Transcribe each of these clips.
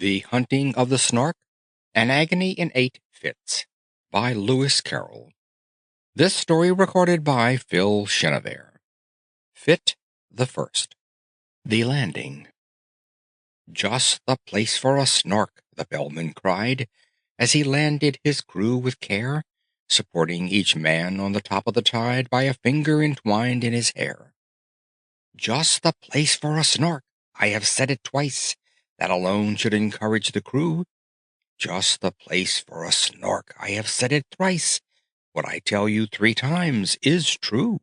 The Hunting of the Snark, An Agony in 8 Fits, by Lewis Carroll. This story recorded by Phil Chenevert. Fit the First. The Landing. "Just the place for a Snark," the Bellman cried, as he landed his crew with care, supporting each man on the top of the tide by a finger entwined in his hair. "Just the place for a Snark, I have said it twice, that alone should encourage the crew. Just the place for a Snark, I have said it thrice, what I tell you 3 times is true."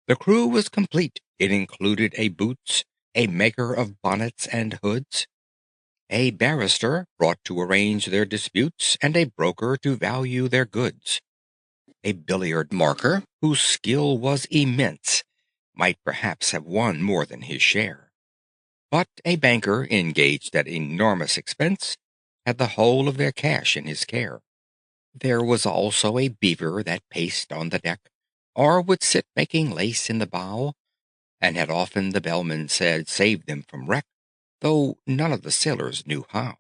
The crew was complete. It included a boots, a maker of bonnets and hoods, a barrister brought to arrange their disputes, and a broker to value their goods. A billiard marker, whose skill was immense, might perhaps have won more than his share. But a banker, engaged at enormous expense, had the whole of their cash in his care. There was also a beaver that paced on the deck, or would sit making lace in the bow, and had often, the Bellman said, saved them from wreck, though none of the sailors knew how.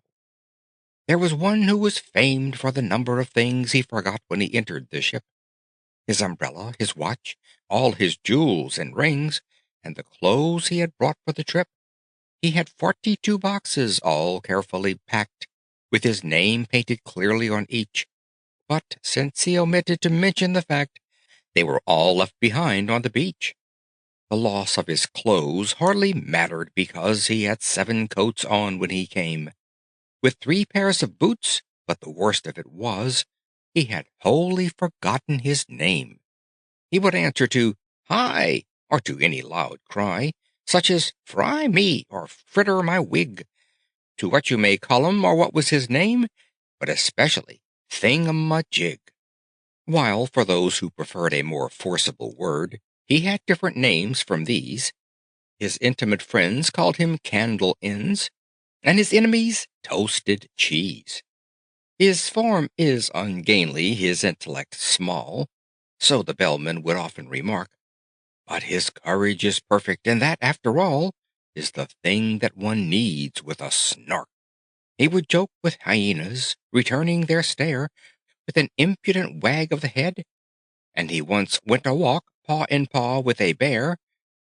There was one who was famed for the number of things he forgot when he entered the ship: his umbrella, his watch, all his jewels and rings, and the clothes he had brought for the trip. He had 42 boxes, all carefully packed, with his name painted clearly on each, but since he omitted to mention the fact, they were all left behind on the beach. The loss of his clothes hardly mattered, because he had 7 coats on when he came, with 3 pairs of boots, but the worst of it was, he had wholly forgotten his name. He would answer to "Hi!" or to any loud cry, such as "Fry me!" or "Fritter my wig!" to what you may call him, or what was his name, but especially "Thing-a-ma-jig." While, for those who preferred a more forcible word, he had different names from these. His intimate friends called him Candle Ends, and his enemies Toasted Cheese. His form is ungainly, his intellect small, so the Bellman would often remark, but his courage is perfect, and that, after all, is the thing that one needs with a Snark. He would joke with hyenas, returning their stare with an impudent wag of the head, and he once went a walk, paw in paw, with a bear,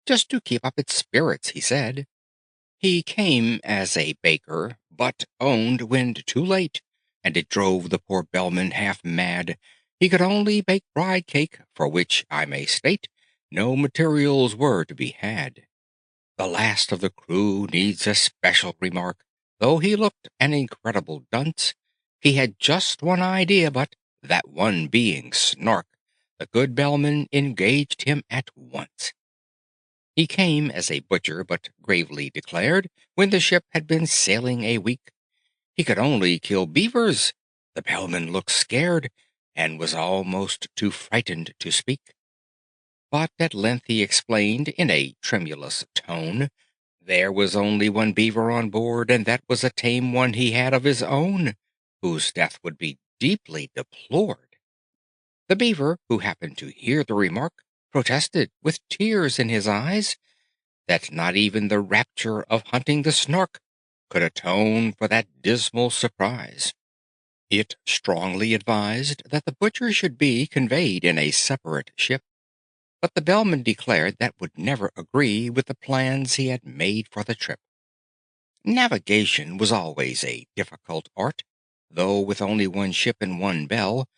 just to keep up its spirits, he said. He came as a baker, but owned when too late, and it drove the poor Bellman half mad. He could only bake bride cake, for which, I may state, no materials were to be had. The last of the crew needs a special remark. Though he looked an incredible dunce, he had just one idea, but that one being Snark, the good Bellman engaged him at once. He came as a butcher, but gravely declared, when the ship had been sailing a week, he could only kill beavers. The Bellman looked scared, and was almost too frightened to speak. But at length he explained, in a tremulous tone, there was only one beaver on board, and that was a tame one he had of his own, whose death would be deeply deplored. The beaver, who happened to hear the remark, protested, with tears in his eyes, that not even the rapture of hunting the Snark could atone for that dismal surprise. It strongly advised that the butcher should be conveyed in a separate ship, but the Bellman declared that would never agree with the plans he had made for the trip. Navigation was always a difficult art, though with only one ship and one bell,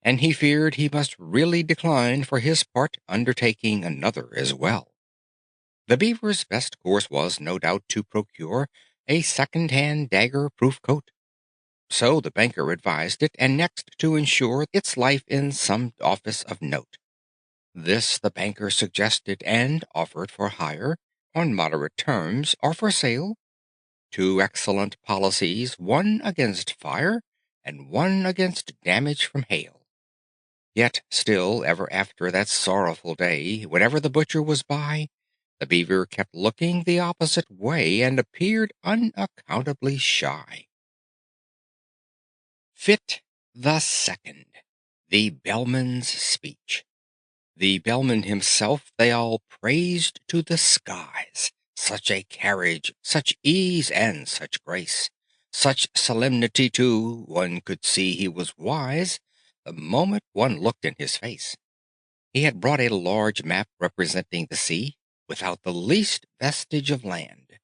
and he feared he must really decline, for his part, undertaking another as well. The beaver's best course was, no doubt, to procure a second-hand dagger-proof coat. So the banker advised it, and next to insure its life in some office of note. This the banker suggested, and offered for hire, on moderate terms, or for sale, 2 excellent policies, one against fire, and one against damage from hail. Yet still, ever after that sorrowful day, whenever the butcher was by, the beaver kept looking the opposite way, and appeared unaccountably shy. Fit the Second. The Bellman's Speech. The Bellman himself they all praised to the skies, Such a carriage, such ease and such grace, such solemnity too, one could see he was wise the moment one looked in his face. He had brought a large map representing the sea, without the least vestige of land,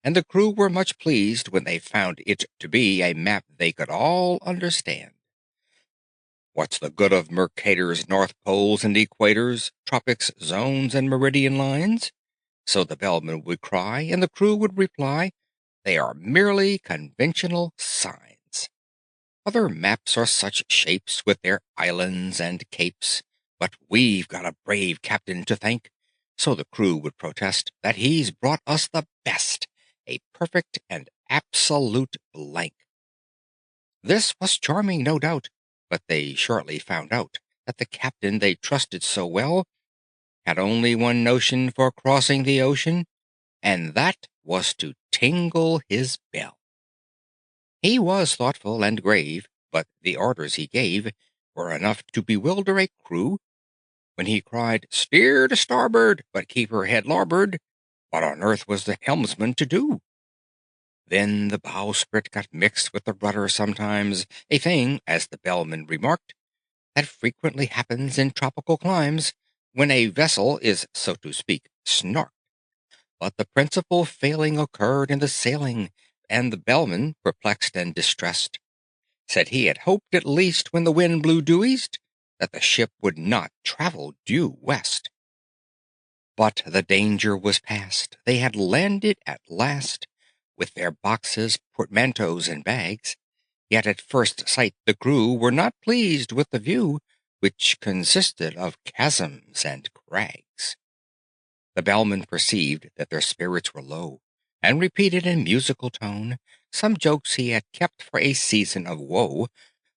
and the crew were much pleased when they found it to be a map they could all understand. What's the good of Mercator's North Poles and Equators, tropics, zones, and meridian lines? So the bellman would cry, and the crew would reply, they are merely conventional signs. Other maps are such shapes with their islands and capes, but we've got a brave captain to thank. So the crew would protest that he's brought us the best, a perfect and absolute blank. This was charming, no doubt, but they shortly found out that the captain they trusted so well had only one notion for crossing the ocean, and that was to tingle his bell. He was thoughtful and grave, but the orders he gave were enough to bewilder a crew. When he cried, "Steer to starboard, but keep her head larboard," what on earth was the helmsman to do? Then the bowsprit got mixed with the rudder sometimes, a thing, as the bellman remarked, that frequently happens in tropical climes, when a vessel is, so to speak, snarked. But the principal failing occurred in the sailing, and the bellman, perplexed and distressed, said he had hoped at least when the wind blew due east that the ship would not travel due west. But the danger was past. They had landed at last, with their boxes, portmanteaus, and bags. Yet at first sight the crew were not pleased with the view, which consisted of chasms and crags. The bellman perceived that their spirits were low, and repeated in musical tone some jokes he had kept for a season of woe,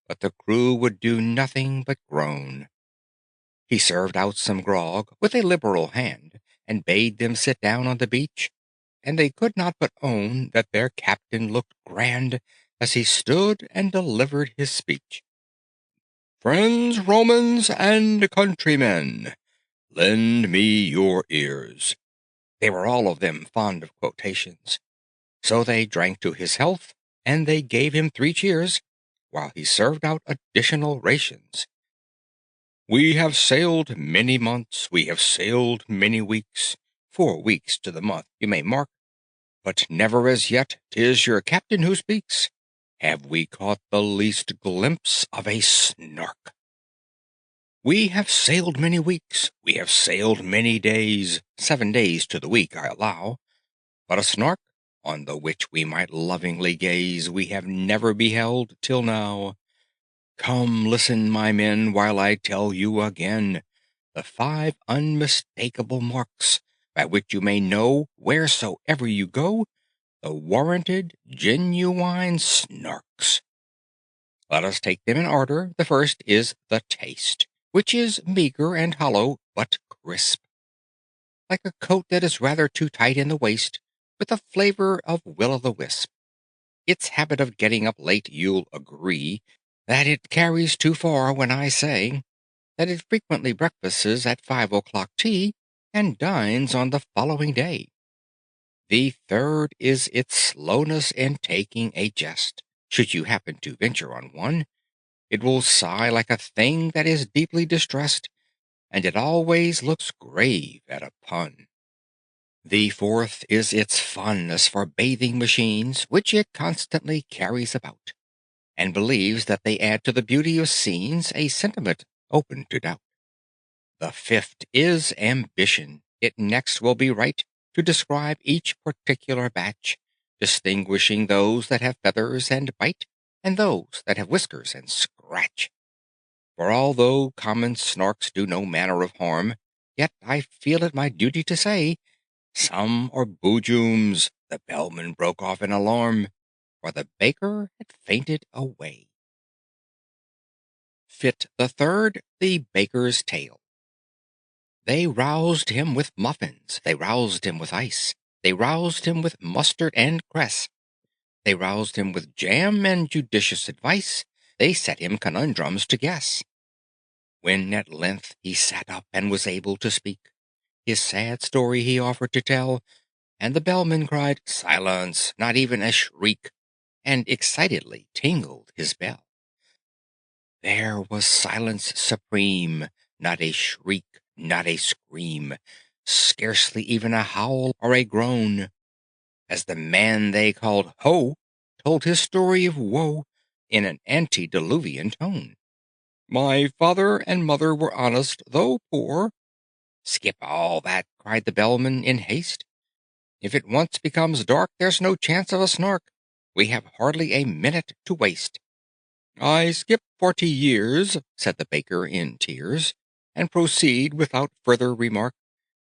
but the crew would do nothing but groan. He served out some grog with a liberal hand, and bade them sit down on the beach, and they could not but own that their captain looked grand as he stood and delivered his speech. "Friends, Romans, and countrymen, lend me your ears." They were all of them fond of quotations. So they drank to his health, and they gave him 3 cheers, while he served out additional rations. "We have sailed many months, we have sailed many weeks, 4 weeks to the month, you may mark, but never as yet 'tis your captain who speaks, have we caught the least glimpse of a snark. We have sailed many weeks, we have sailed many days, 7 days to the week, I allow, but a snark, on the which we might lovingly gaze, we have never beheld till now. Come, listen, my men, while I tell you again the 5 unmistakable marks by which you may know, wheresoever you go, the warranted, genuine snarks. Let us take them in order. The first is the taste, which is meager and hollow, but crisp, like a coat that is rather too tight in the waist, with a flavor of will-o'-the-wisp. Its habit of getting up late, you'll agree, that it carries too far when I say that it frequently breakfasts at 5 o'clock tea and dines on the following day. The third is its slowness in taking a jest. Should you happen to venture on one, it will sigh like a thing that is deeply distressed, and it always looks grave at a pun. The fourth is its fondness for bathing machines, which it constantly carries about, and believes that they add to the beauty of scenes, a sentiment open to doubt. The fifth is ambition. It next will be right to describe each particular batch, distinguishing those that have feathers and bite, and those that have whiskers and scratch. For although common snarks do no manner of harm, yet I feel it my duty to say, some are boojums. The bellman broke off in alarm, for the baker had fainted away. Fit the third, the baker's tale. They roused him with muffins, they roused him with ice, they roused him with mustard and cress, they roused him with jam and judicious advice, they set him conundrums to guess. When at length he sat up and was able to speak, his sad story he offered to tell, and the bellman cried, "Silence! Not even a shriek!" and excitedly tingled his bell. There was silence supreme, not a shriek, not a scream, scarcely even a howl or a groan, as the man they called Ho told his story of woe in an antediluvian tone. "My father and mother were honest, though poor." "Skip all that," cried the bellman in haste. "If it once becomes dark, there's no chance of a Snark. We have hardly a minute to waste." "I skip 40 years," said the baker in tears, "and proceed without further remark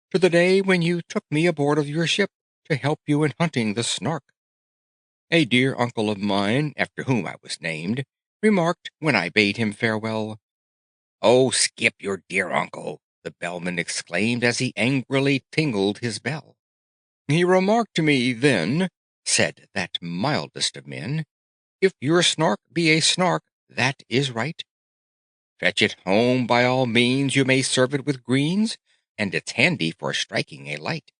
to the day when you took me aboard of your ship to help you in hunting the Snark. A dear uncle of mine, after whom I was named, remarked, when I bade him farewell—" "Oh, skip your dear uncle!" the bellman exclaimed as he angrily tingled his bell. "He remarked to me then," said that mildest of men, "'If your Snark be a Snark, that is right. Fetch it home by all means. You may serve it with greens, and it's handy for striking a light.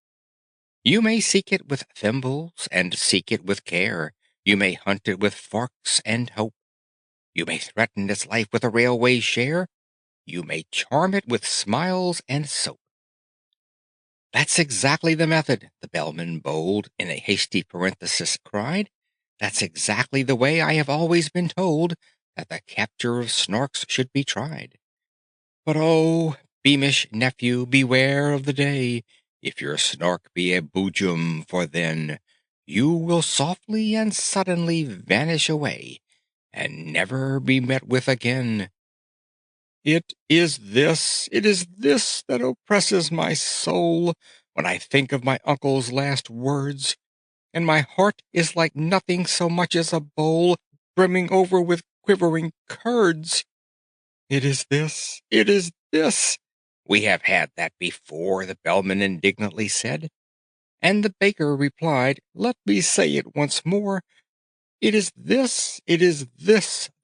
You may seek it with thimbles, and seek it with care. You may hunt it with forks and hope. You may threaten its life with a railway share. You may charm it with smiles and soap." "That's exactly the method," the bellman bold in a hasty parenthesis cried. "That's exactly the way I have always been told that the capture of Snarks should be tried. But oh, beamish nephew, beware of the day, if your Snark be a boojum, for then you will softly and suddenly vanish away, and never be met with again. It is this that oppresses my soul when I think of my uncle's last words, and my heart is like nothing so much as a bowl brimming over with quivering curds. It is this." "We have had that before," the bellman indignantly said, and the baker replied, "Let me say it once more. It is this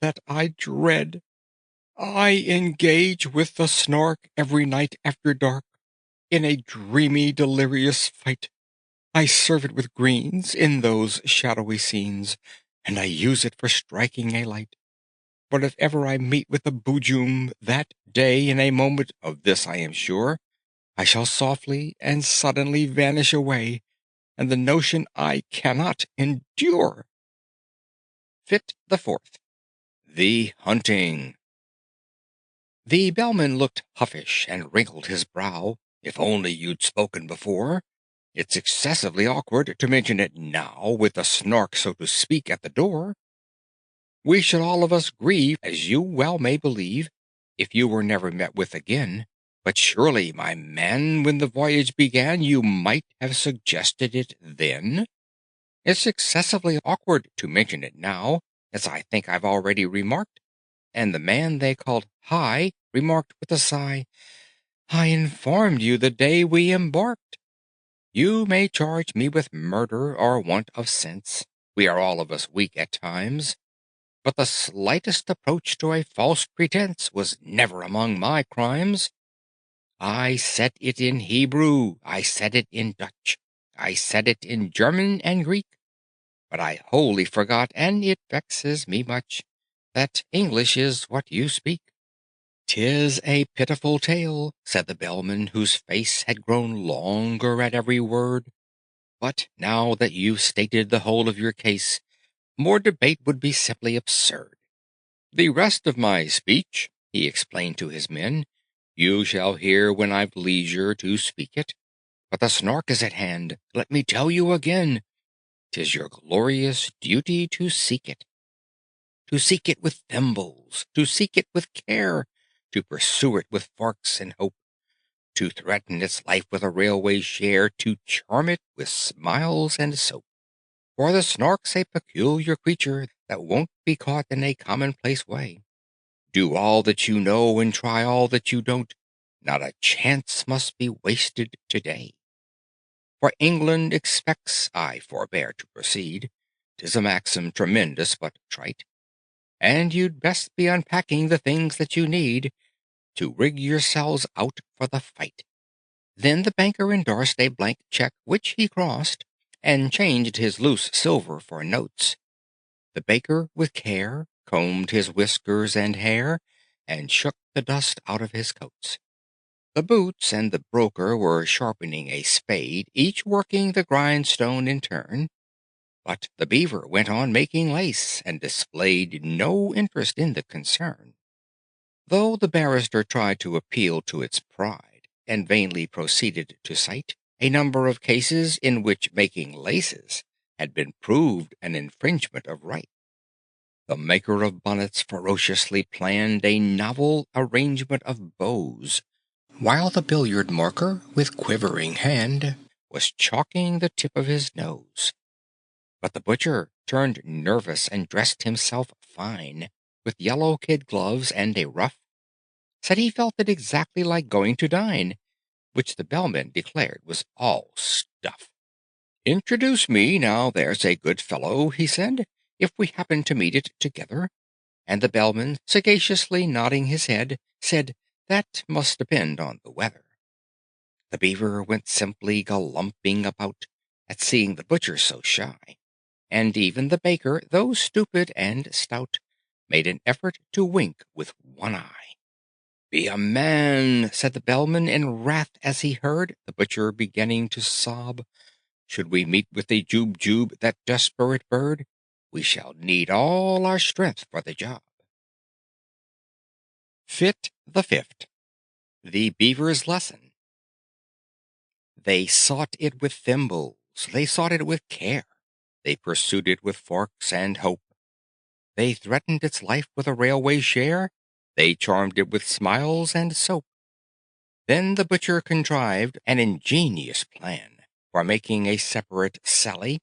that I dread. I engage with the Snark every night after dark, in a dreamy, delirious fight. I serve it with greens in those shadowy scenes, and I use it for striking a light. But if ever I meet with a boojum, that day, in a moment of this I am sure, I shall softly and suddenly vanish away, and the notion I cannot endure." Fit the Fourth. The Hunting. The bellman looked huffish and wrinkled his brow. "If only you'd spoken before! It's excessively awkward to mention it now, with the Snark, so to speak, at the door. We should all of us grieve, as you well may believe, if you were never met with again. But surely, my man, when the voyage began, you might have suggested it then. It's excessively awkward to mention it now, as I think I've already remarked." And the man they called Hi remarked with a sigh, "I informed you the day we embarked. You may charge me with murder or want of sense. We are all of us weak at times. But the slightest approach to a false pretense was never among my crimes. I said it in Hebrew, I said it in Dutch, I said it in German and Greek, but I wholly forgot, and it vexes me much, that English is what you speak." "'Tis a pitiful tale," said the bellman, whose face had grown longer at every word. "But now that you've stated the whole of your case, more debate would be simply absurd. The rest of my speech," he explained to his men, "you shall hear when I've leisure to speak it. But the Snark is at hand. Let me tell you again, 'tis your glorious duty to seek it. To seek it with thimbles, to seek it with care, to pursue it with forks and hope, to threaten its life with a railway share, to charm it with smiles and soap. For the Snark's a peculiar creature that won't be caught in a commonplace way. Do all that you know and try all that you don't. Not a chance must be wasted today. For England expects—" I forbear to proceed. 'Tis a maxim tremendous but trite, and you'd best be unpacking the things that you need to rig yourselves out for the fight. Then the banker endorsed a blank check, which he crossed, and changed his loose silver for notes. The baker, with care, combed his whiskers and hair, and shook the dust out of his coats. The boots and the broker were sharpening a spade, each working the grindstone in turn. But the beaver went on making lace, and displayed no interest in the concern. Though the barrister tried to appeal to its pride, and vainly proceeded to cite a number of cases in which making laces had been proved an infringement of right, the maker of bonnets ferociously planned a novel arrangement of bows, while the billiard marker, with quivering hand, was chalking the tip of his nose. But the butcher turned nervous and dressed himself fine, with yellow kid gloves and a ruff, said he felt it exactly like going to dine, which the bellman declared was all stuff. "Introduce me, now, there's a good fellow," he said, "if we happen to meet it together." And the bellman, sagaciously nodding his head, said, "That must depend on the weather." The beaver went simply gallumping about at seeing the butcher so shy, and even the baker, though stupid and stout, made an effort to wink with one eye. "Be a man," said the bellman in wrath as he heard the butcher beginning to sob. "Should we meet with a jube, that desperate bird, we shall need all our strength for the job." Fit the Fifth. The Beaver's Lesson. They sought it with thimbles, they sought it with care, they pursued it with forks and hope. They threatened its life with a railway share, they charmed it with smiles and soap. Then the butcher contrived an ingenious plan for making a separate sally,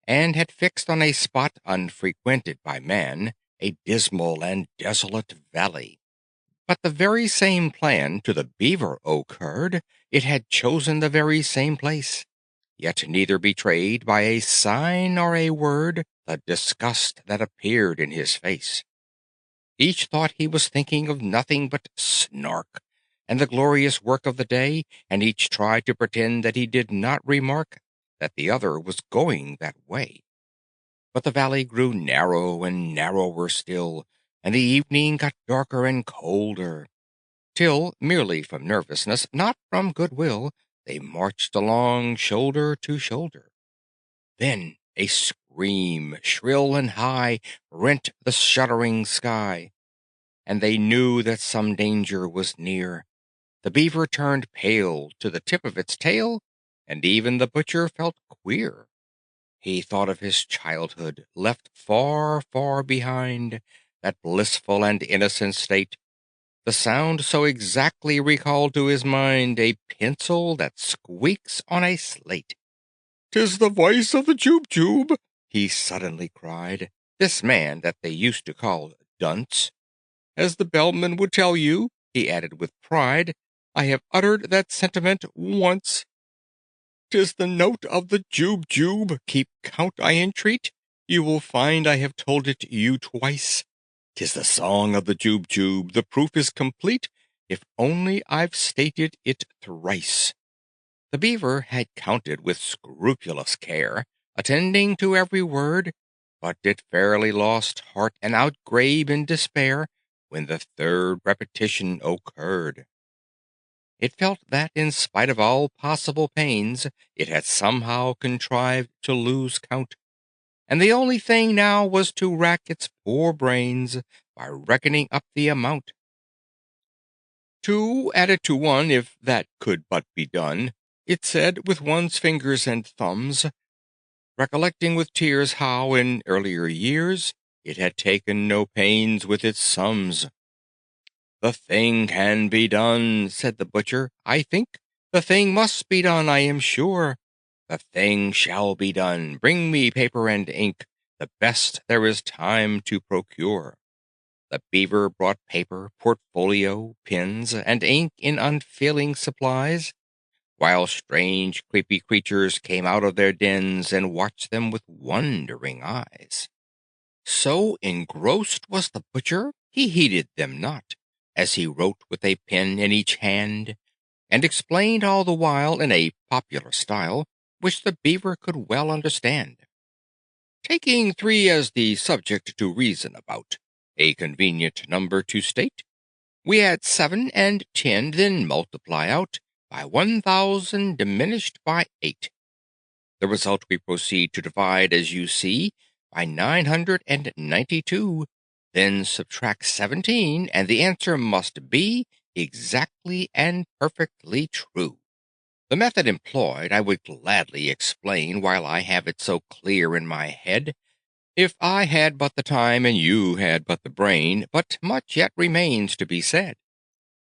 and had fixed on a spot unfrequented by man a dismal and desolate valley. But the very same plan to the beaver occurred, it had chosen the very same place, yet neither betrayed by a sign or a word the disgust that appeared in his face. Each thought he was thinking of nothing but Snark, and the glorious work of the day, and each tried to pretend that he did not remark that the other was going that way. But the valley grew narrow and narrower still, and the evening got darker and colder, till, merely from nervousness, not from good will, they marched along shoulder to shoulder. Then a scream, shrill and high, rent the shuddering sky, and they knew that some danger was near. The beaver turned pale to the tip of its tail, and even the butcher felt queer. He thought of his childhood, left far, far behind, that blissful and innocent state. The sound so exactly recalled to his mind a pencil that squeaks on a slate. "'Tis the voice of the jube," he suddenly cried, this man that they used to call Dunce. "As the bellman would tell you," he added with pride, "I have uttered that sentiment once. 'Tis the note of the jube. Keep count, I entreat. You will find I have told it you twice. 'Tis the song of the jube. The proof is complete, if only I've stated it thrice." The beaver had counted with scrupulous care, attending to every word, but it fairly lost heart and outgrabe in despair when the third repetition occurred. It felt that, in spite of all possible pains, it had somehow contrived to lose count, and the only thing now was to rack its poor brains by reckoning up the amount. "Two added to one, if that could but be done," it said, with one's fingers and thumbs, recollecting with tears how, in earlier years, it had taken no pains with its sums. "The thing can be done," said the butcher, "I think. The thing must be done, I am sure. The thing shall be done. Bring me paper and ink, the best there is time to procure." The beaver brought paper, portfolio, pens, and ink in unfailing supplies, while strange creepy creatures came out of their dens and watched them with wondering eyes. So engrossed was the butcher, he heeded them not, as he wrote with a pen in each hand, and explained all the while in a popular style, which the Beaver could well understand. Taking 3 as the subject to reason about, a convenient number to state, we add 7 and 10, then multiply out by 1,000 diminished by 8. The result we proceed to divide, as you see, by 992, then subtract 17, and the answer must be exactly and perfectly true. The method employed I would gladly explain, while I have it so clear in my head, if I had but the time and you had but the brain, but much yet remains to be said.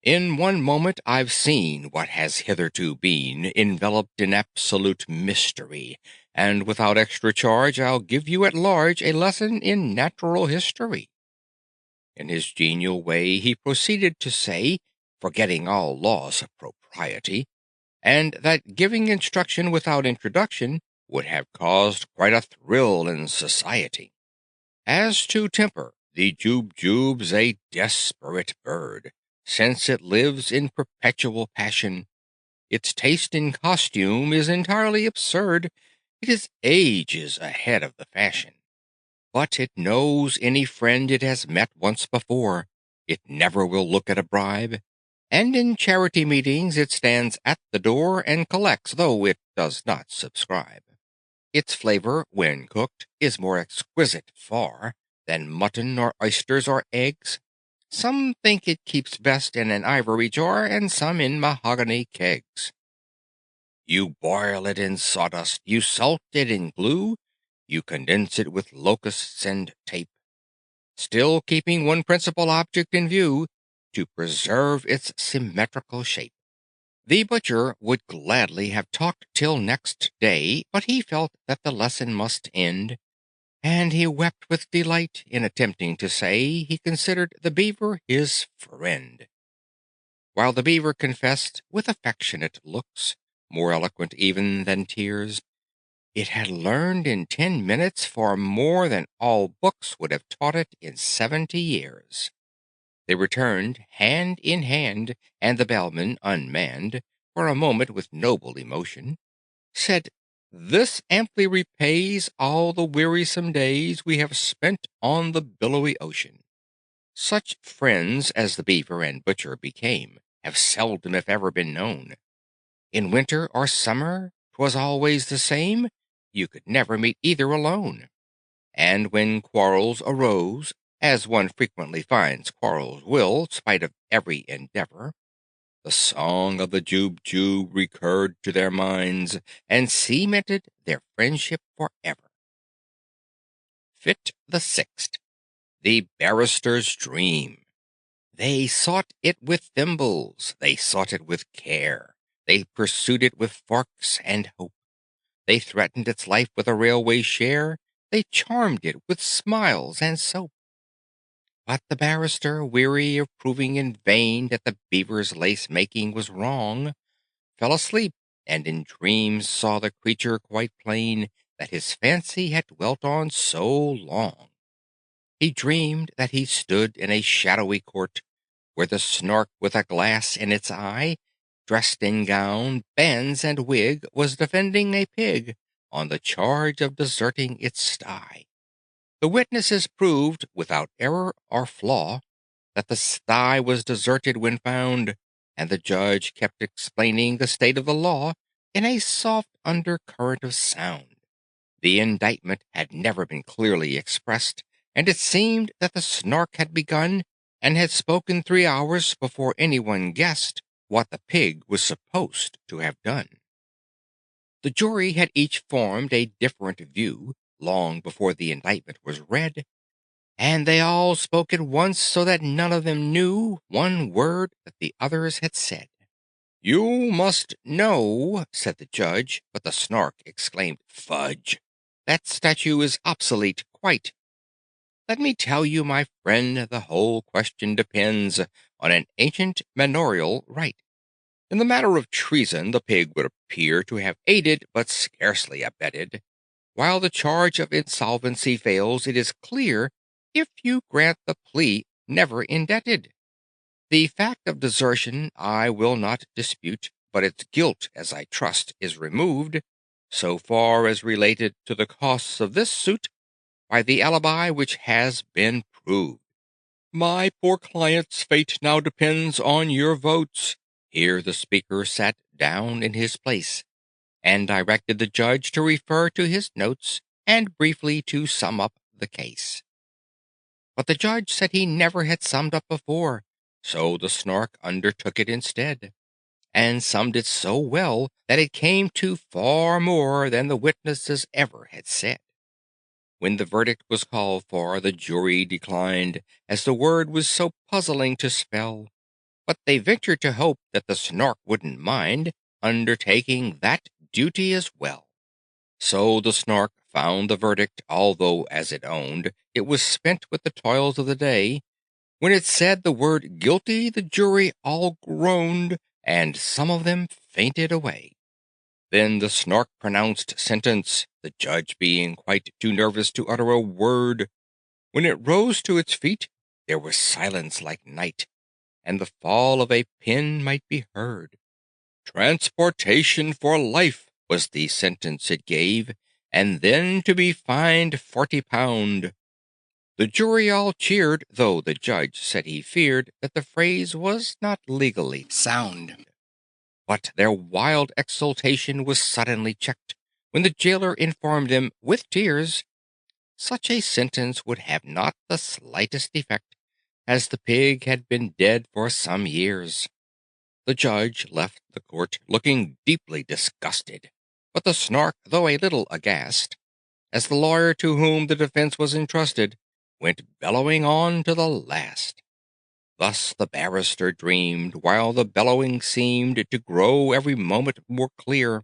In one moment I've seen what has hitherto been enveloped in absolute mystery, and without extra charge I'll give you at large a lesson in natural history. In his genial way he proceeded to say, forgetting all laws of propriety, and that giving instruction without introduction would have caused quite a thrill in society. As to temper, the Jubjub's a desperate bird, since it lives in perpetual passion. Its taste in costume is entirely absurd. It is ages ahead of the fashion. But it knows any friend it has met once before. It never will look at a bribe. And in charity meetings it stands at the door and collects, though it does not subscribe. Its flavor, when cooked, is more exquisite far than mutton or oysters or eggs. Some think it keeps best in an ivory jar, and some in mahogany kegs. You boil it in sawdust, you salt it in glue, you condense it with locusts and tape, still keeping one principal object in view, to preserve its symmetrical shape. The butcher would gladly have talked till next day, but he felt that the lesson must end, and he wept with delight in attempting to say he considered the Beaver his friend. While the Beaver confessed, with affectionate looks, more eloquent even than tears, it had learned in 10 minutes far more than all books would have taught it in 70 years. They returned hand in hand, and the Bellman, unmanned, for a moment with noble emotion, said, "This amply repays all the wearisome days we have spent on the billowy ocean." Such friends as the Beaver and Butcher became have seldom, if ever, been known. In winter or summer 'twas always the same. You could never meet either alone. And when quarrels arose, as one frequently finds quarrels will, spite of every endeavor, the song of the Jubjub recurred to their minds and cemented their friendship forever. Fit the Sixth. The Barrister's Dream. They sought it with thimbles, they sought it with care, they pursued it with forks and hope. They threatened its life with a railway share, they charmed it with smiles and soap. But the barrister, weary of proving in vain that the Beaver's lace-making was wrong, fell asleep, and in dreams saw the creature quite plain that his fancy had dwelt on so long. He dreamed that he stood in a shadowy court, where the Snark, with a glass in its eye, dressed in gown, bands, and wig, was defending a pig on the charge of deserting its sty. The witnesses proved, without error or flaw, that the sty was deserted when found, and the judge kept explaining the state of the law in a soft undercurrent of sound. The indictment had never been clearly expressed, and it seemed that the Snark had begun and had spoken 3 hours before anyone guessed what the pig was supposed to have done. The jury had each formed a different view long before the indictment was read, and they all spoke at once, so that none of them knew one word that the others had said. "You must know," said the judge, but the Snark exclaimed, "Fudge! That statue is obsolete, quite. Let me tell you, my friend, the whole question depends on an ancient manorial right. In the matter of treason, the pig would appear to have aided, but scarcely abetted. While the charge of insolvency fails, it is clear, if you grant the plea, never indebted. The fact of desertion I will not dispute, but its guilt, as I trust, is removed, so far as related to the costs of this suit, by the alibi which has been proved. My poor client's fate now depends on your votes. Here the speaker sat down in his place, and directed the judge to refer to his notes and briefly to sum up the case. But the judge said he never had summed up before, so the Snark undertook it instead, and summed it so well that it came to far more than the witnesses ever had said. When the verdict was called for, the jury declined, as the word was so puzzling to spell, but they ventured to hope that the Snark wouldn't mind undertaking that duty as well. So the Snark found the verdict, although, as it owned, it was spent with the toils of the day. When it said the word guilty, the jury all groaned, and some of them fainted away. Then the Snark pronounced sentence, the judge being quite too nervous to utter a word. When it rose to its feet, there was silence like night, and the fall of a pin might be heard. Transportation for life was the sentence it gave, and then to be fined £40. The jury all cheered, though the judge said he feared that the phrase was not legally sound. But their wild exultation was suddenly checked when the jailer informed them, with tears, such a sentence would have not the slightest effect, as the pig had been dead for some years. The judge left the court looking deeply disgusted, but the Snark, though a little aghast, as the lawyer to whom the defense was entrusted went bellowing on to the last. Thus the barrister dreamed, while the bellowing seemed to grow every moment more clear,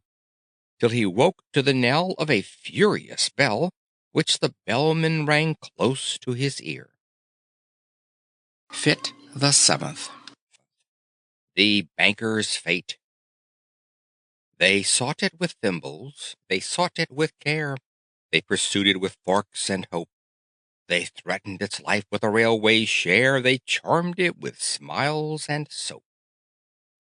till he woke to the knell of a furious bell, which the bellman rang close to his ear. Fit the Seventh. The Banker's Fate. They sought it with thimbles, they sought it with care, they pursued it with forks and hope. They threatened its life with a railway share, they charmed it with smiles and soap.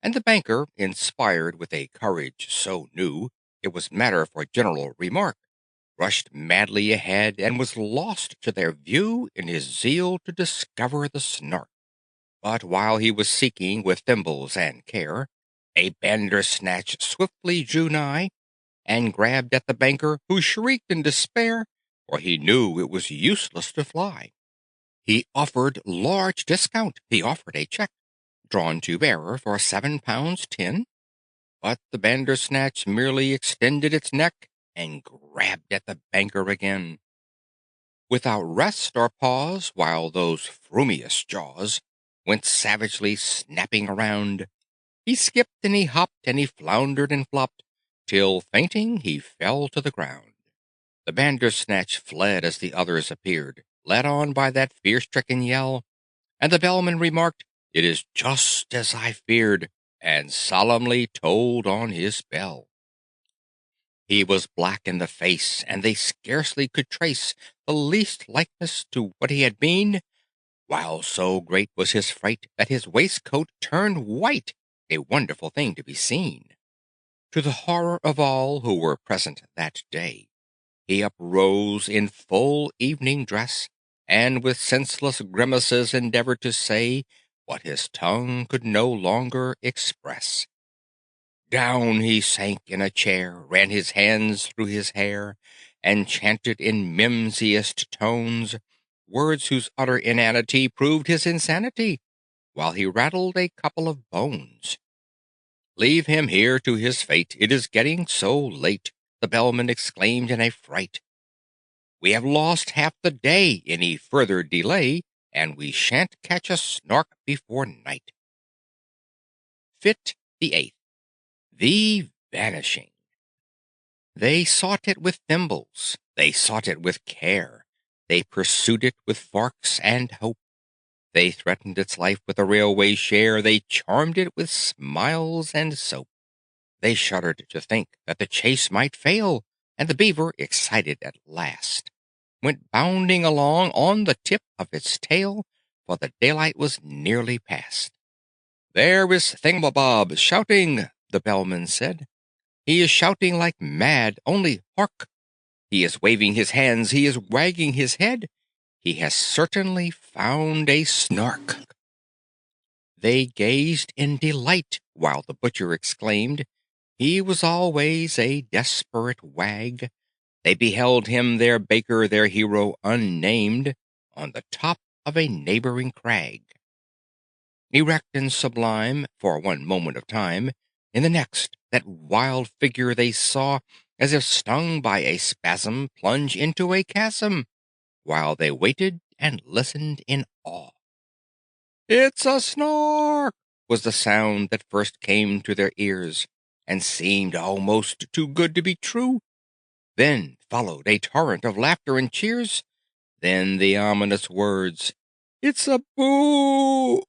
And the banker, inspired with a courage so new it was matter for general remark, rushed madly ahead and was lost to their view in his zeal to discover the Snark. But while he was seeking with thimbles and care, a bandersnatch swiftly drew nigh, and grabbed at the banker, who shrieked in despair, for he knew it was useless to fly. He offered large discount, he offered a check, drawn to bearer for £7.10, but the bandersnatch merely extended its neck and grabbed at the banker again. Without rest or pause, while those frumious jaws went savagely snapping around, he skipped and he hopped and he floundered and flopped, till fainting he fell to the ground. The bandersnatch fled as the others appeared, led on by that fear-stricken yell, and the bellman remarked, "It is just as I feared," and solemnly tolled on his bell. He was black in the face, and they scarcely could trace the least likeness to what he had been, while so great was his fright that his waistcoat turned white, a wonderful thing to be seen. To the horror of all who were present that day, he uprose in full evening dress, and with senseless grimaces endeavored to say what his tongue could no longer express. Down he sank in a chair, ran his hands through his hair, and chanted in mimsiest tones words whose utter inanity proved his insanity, while he rattled a couple of bones. "Leave him here to his fate, it is getting so late," the bellman exclaimed in a fright. "We have lost half the day, any further delay, and we shan't catch a Snark before night." Fit the Eighth. The Vanishing. They sought it with thimbles, they sought it with care, they pursued it with forks and hope. They threatened its life with a railway share, they charmed it with smiles and soap. They shuddered to think that the chase might fail, and the beaver, excited at last, went bounding along on the tip of its tail, for the daylight was nearly past. "There is Thingamabob shouting," the Bellman said. "He is shouting like mad, only hark! He is waving his hands, he is wagging his head. He has certainly found a Snark." They gazed in delight, while the butcher exclaimed, "He was always a desperate wag." They beheld him, their baker, their hero unnamed, on the top of a neighboring crag. Erect and sublime, for one moment of time, in the next, that wild figure they saw, as if stung by a spasm, plunge into a chasm, while they waited and listened in awe. "It's a Snark!" was the sound that first came to their ears, and seemed almost too good to be true. Then followed a torrent of laughter and cheers. Then the ominous words, "It's a boo!"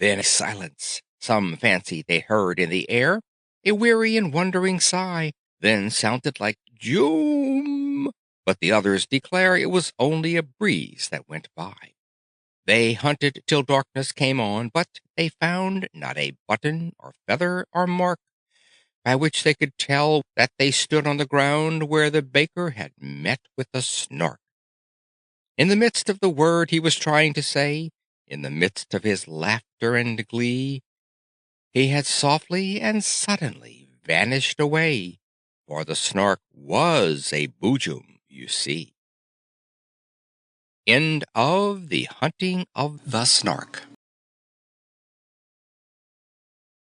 Then a silence. Some fancied they heard in the air a weary and wondering sigh, then sounded like "Joom!" But the others declare it was only a breeze that went by. They hunted till darkness came on, but they found not a button or feather or mark by which they could tell that they stood on the ground where the baker had met with the Snark. In the midst of the word he was trying to say, in the midst of his laughter and glee, he had softly and suddenly vanished away, for the Snark was a boojum, you see. End of The Hunting of the Snark.